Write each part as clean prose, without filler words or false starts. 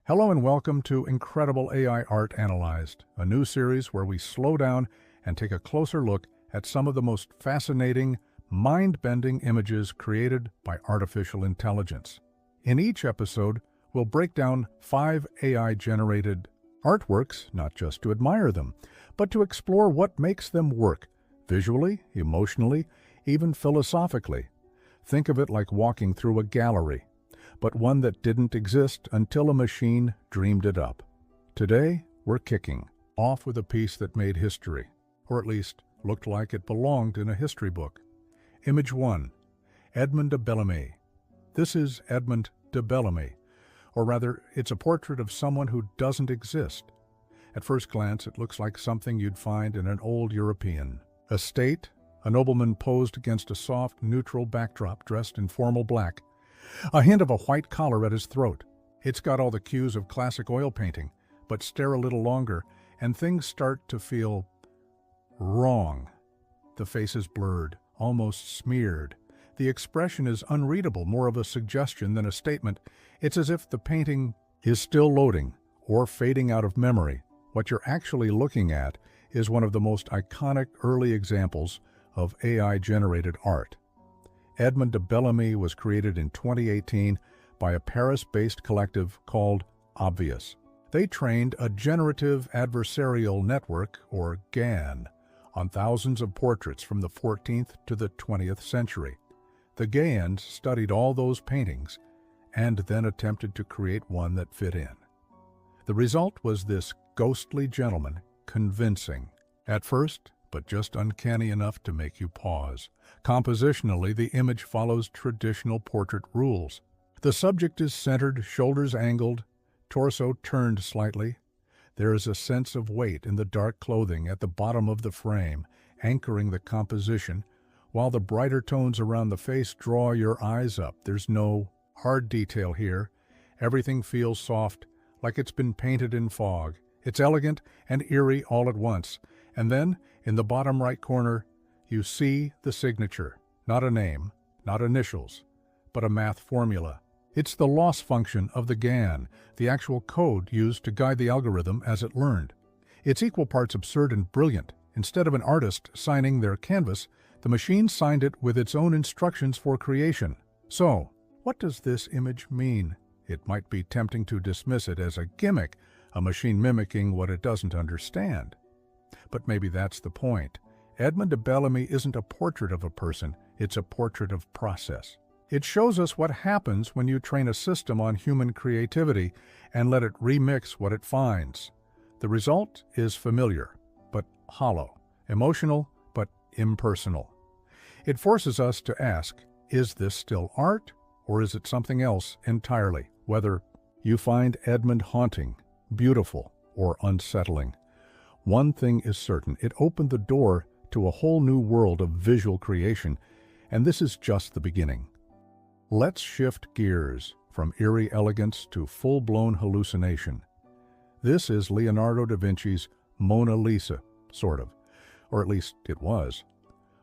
Hello and welcome to Incredible AI Art Analyzed, a new series where we slow down and take a closer look at some of the most fascinating, mind-bending images created by artificial intelligence. In each episode, we'll break down 5 AI-generated artworks, not just to admire them, but to explore what makes them work, visually, emotionally, even philosophically. Think of it like walking through a gallery, but one that didn't exist until a machine dreamed it up. Today, we're kicking off with a piece that made history, or at least looked like it belonged in a history book. Image 1, Edmond de Belamy. This is Edmond de Belamy, or rather, it's a portrait of someone who doesn't exist. At first glance, it looks like something you'd find in an old European estate. A nobleman posed against a soft, neutral backdrop dressed in formal black. A hint of a white collar at his throat. It's got all the cues of classic oil painting, but stare a little longer, and things start to feel wrong. The face is blurred, almost smeared. The expression is unreadable, more of a suggestion than a statement. It's as if the painting is still loading or fading out of memory. What you're actually looking at is one of the most iconic early examples of AI-generated art. Edmond de Belamy was created in 2018 by a Paris-based collective called Obvious. They trained a generative adversarial network, or GAN, on thousands of portraits from the 14th to the 20th century. The GANs studied all those paintings and then attempted to create one that fit in. The result was this ghostly gentleman, convincing at first, but just uncanny enough to make you pause. Compositionally, the image follows traditional portrait rules. The subject is centered, shoulders angled, torso turned slightly. There is a sense of weight in the dark clothing at the bottom of the frame, anchoring the composition, while the brighter tones around the face draw your eyes up. There's no hard detail here. Everything feels soft, like it's been painted in fog. It's elegant and eerie all at once. And then, in the bottom right corner, you see the signature. Not a name, not initials, but a math formula. It's the loss function of the GAN, the actual code used to guide the algorithm as it learned. It's equal parts absurd and brilliant. Instead of an artist signing their canvas, the machine signed it with its own instructions for creation. So, what does this image mean? It might be tempting to dismiss it as a gimmick, a machine mimicking what it doesn't understand. But maybe that's the point. Edmond de Belamy isn't a portrait of a person, it's a portrait of process. It shows us what happens when you train a system on human creativity and let it remix what it finds. The result is familiar, but hollow, emotional, but impersonal. It forces us to ask, is this still art, or is it something else entirely? Whether you find Edmond haunting, beautiful, or unsettling, one thing is certain: it opened the door to a whole new world of visual creation, and this is just the beginning. Let's shift gears from eerie elegance to full-blown hallucination. This is Leonardo da Vinci's Mona Lisa, sort of, or at least it was.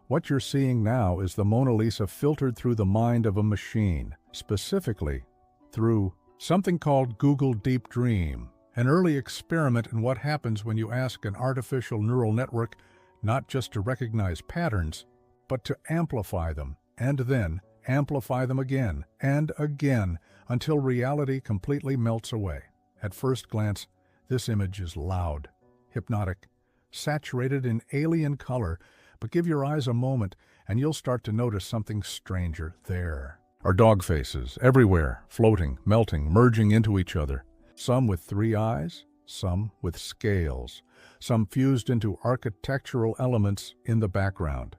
What you're seeing now is the Mona Lisa filtered through the mind of a machine, specifically through something called Google DeepDream, an early experiment in what happens when you ask an artificial neural network not just to recognize patterns, but to amplify them, and then amplify them again and again until reality completely melts away. At first glance, this image is loud, hypnotic, saturated in alien color, but give your eyes a moment and you'll start to notice something stranger. There are dog faces everywhere, floating, melting, merging into each other. Some with 3 eyes, some with scales, some fused into architectural elements in the background.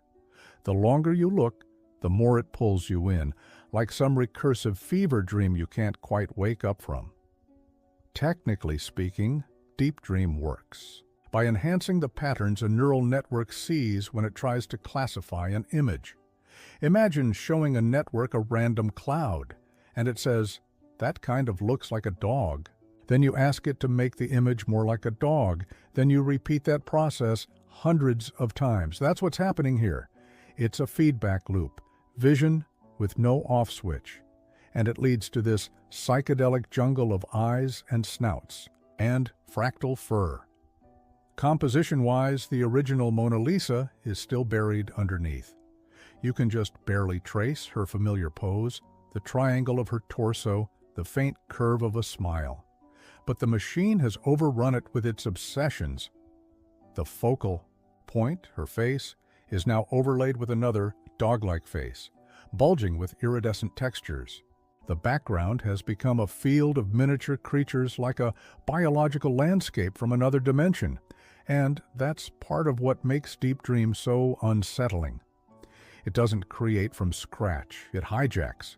The longer you look, the more it pulls you in, like some recursive fever dream you can't quite wake up from. Technically speaking, DeepDream works by enhancing the patterns a neural network sees when it tries to classify an image. Imagine showing a network a random cloud, and it says, "That kind of looks like a dog." Then you ask it to make the image more like a dog. Then you repeat that process hundreds of times. That's what's happening here. It's a feedback loop, vision with no off switch. and it leads to this psychedelic jungle of eyes and snouts, and fractal fur. Composition-wise, the original Mona Lisa is still buried underneath. You can just barely trace her familiar pose, the triangle of her torso, the faint curve of a smile. But the machine has overrun it with its obsessions. The focal point, her face, is now overlaid with another dog-like face, bulging with iridescent textures. The background has become a field of miniature creatures like a biological landscape from another dimension, and that's part of what makes DeepDream so unsettling. It doesn't create from scratch, it hijacks.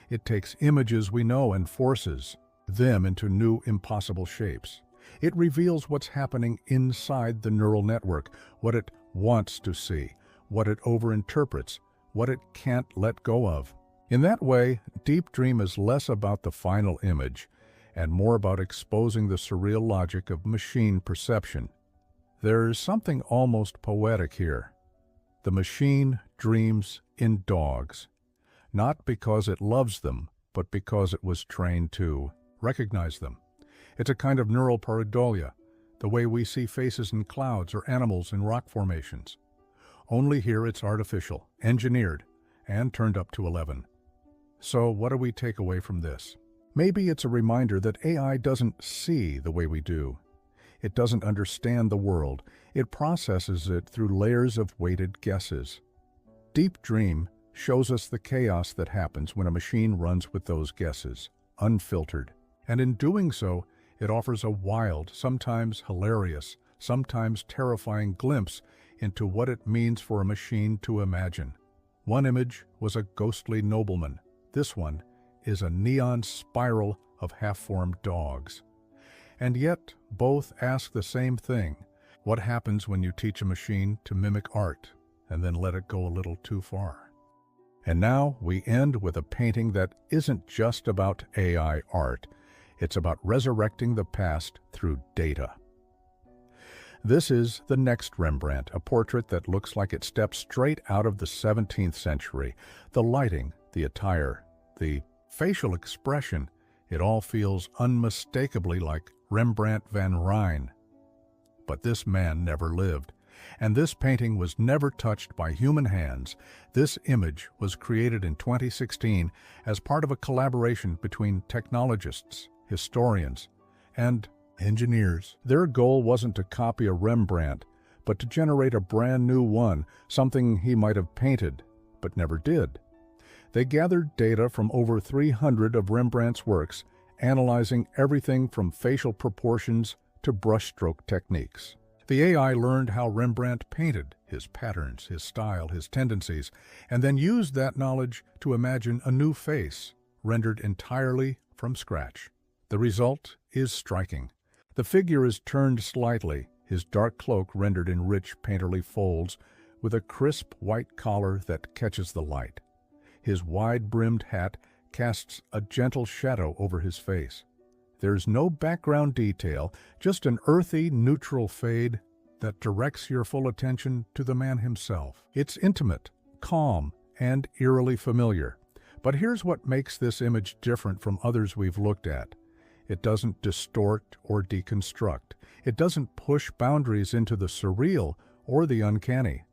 It takes images we know and forces them into new impossible shapes. It reveals what's happening inside the neural network, what it wants to see, what it overinterprets, what it can't let go of. In that way, DeepDream is less about the final image and more about exposing the surreal logic of machine perception. There's something almost poetic here. The machine dreams in dogs, not because it loves them, but because it was trained to recognize them. It's a kind of neural pareidolia, the way we see faces in clouds or animals in rock formations. Only here it's artificial, engineered, and turned up to 11. So what do we take away from this? Maybe it's a reminder that AI doesn't see the way we do. It doesn't understand the world. It processes it through layers of weighted guesses. DeepDream shows us the chaos that happens when a machine runs with those guesses, unfiltered. And in doing so, it offers a wild, sometimes hilarious, sometimes terrifying glimpse into what it means for a machine to imagine. One image was a ghostly nobleman. This one is a neon spiral of half-formed dogs. And yet, both ask the same thing. What happens when you teach a machine to mimic art and then let it go a little too far? And now we end with a painting that isn't just about AI art. It's about resurrecting the past through data. This is the next Rembrandt, a portrait that looks like it steps straight out of the 17th century. The lighting, the attire, the facial expression, it all feels unmistakably like Rembrandt van Rijn. But this man never lived, and this painting was never touched by human hands. This image was created in 2016 as part of a collaboration between technologists, historians, and engineers. Their goal wasn't to copy a Rembrandt, but to generate a brand new one, something he might have painted, but never did. They gathered data from over 300 of Rembrandt's works, analyzing everything from facial proportions to brushstroke techniques. The AI learned how Rembrandt painted, his patterns, his style, his tendencies, and then used that knowledge to imagine a new face, rendered entirely from scratch. The result is striking. The figure is turned slightly, his dark cloak rendered in rich painterly folds, with a crisp white collar that catches the light. His wide-brimmed hat casts a gentle shadow over his face. There's no background detail, just an earthy, neutral fade that directs your full attention to the man himself. It's intimate, calm, and eerily familiar. But here's what makes this image different from others we've looked at. It doesn't distort or deconstruct. It doesn't push boundaries into the surreal or the uncanny.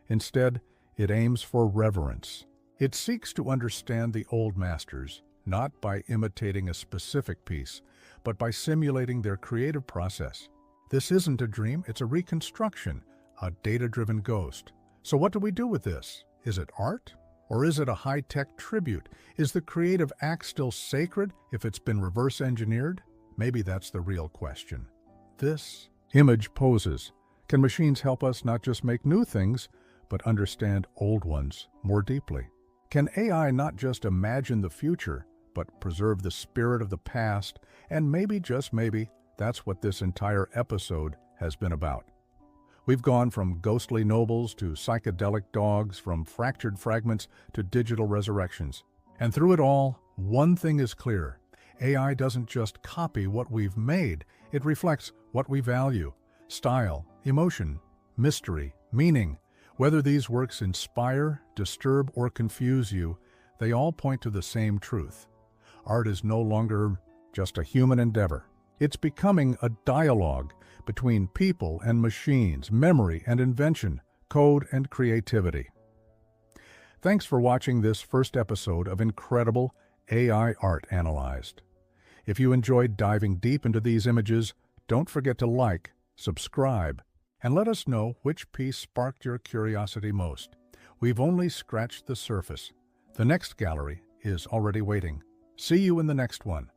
Instead, it aims for reverence. It seeks to understand the old masters, not by imitating a specific piece, but by simulating their creative process. This isn't a dream, it's a reconstruction, a data-driven ghost. So what do we do with this? Is it art? Or is it a high-tech tribute? Is the creative act still sacred if it's been reverse-engineered? Maybe that's the real question. This image poses. Can machines help us not just make new things, but understand old ones more deeply? Can AI not just imagine the future, but preserve the spirit of the past? And maybe, just maybe, that's what this entire episode has been about. We've gone from ghostly nobles to psychedelic dogs, from fractured fragments to digital resurrections. And through it all, one thing is clear. AI doesn't just copy what we've made, it reflects what we value: style, emotion, mystery, meaning. Whether these works inspire, disturb, or confuse you, they all point to the same truth. Art is no longer just a human endeavor. It's becoming a dialogue between people and machines, memory and invention, code and creativity. Thanks for watching this first episode of Incredible AI Art Analyzed. If you enjoyed diving deep into these images, don't forget to like, subscribe, and let us know which piece sparked your curiosity most. We've only scratched the surface. The next gallery is already waiting. See you in the next one.